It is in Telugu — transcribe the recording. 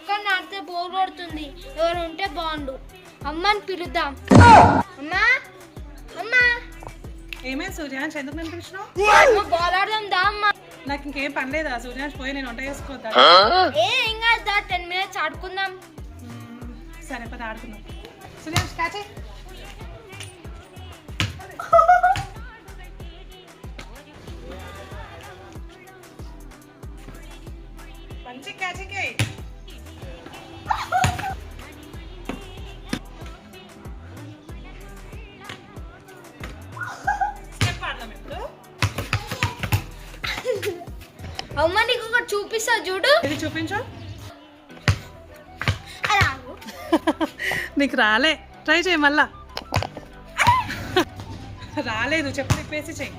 ఒక్కరిని ఆడితే బోర్ కొడుతుంది, ఎవరు ఉంటే బాగుండు. అమ్మని పిలుద్దాం. అమ్మా అమ్మా. ఏమైంది సూర్యాంశ్, ఎందుకు నన్ను పిలిచినావు? బాల్ ఆడదాం దా అమ్మా. నాకు ఇంకేం పని లేదా సూర్యాంశ్, పోయి నేను వంట చేసుకోవద్దా? ఏం కాదు దా, 10 minutes ఆడుకుందాం. సరే పద ఆడుకుందాం. సూర్యాంశ్ క్యాచ్. మంచి క్యాచ్. అమ్మ నీకు ఒకటి చూపిస్తా చూడు. ఇది చూపించు. అలా నీకు రాలే, ట్రై చేయి మళ్ళా. రాలేదు, చెప్పు తిప్పేసి చెయ్యి.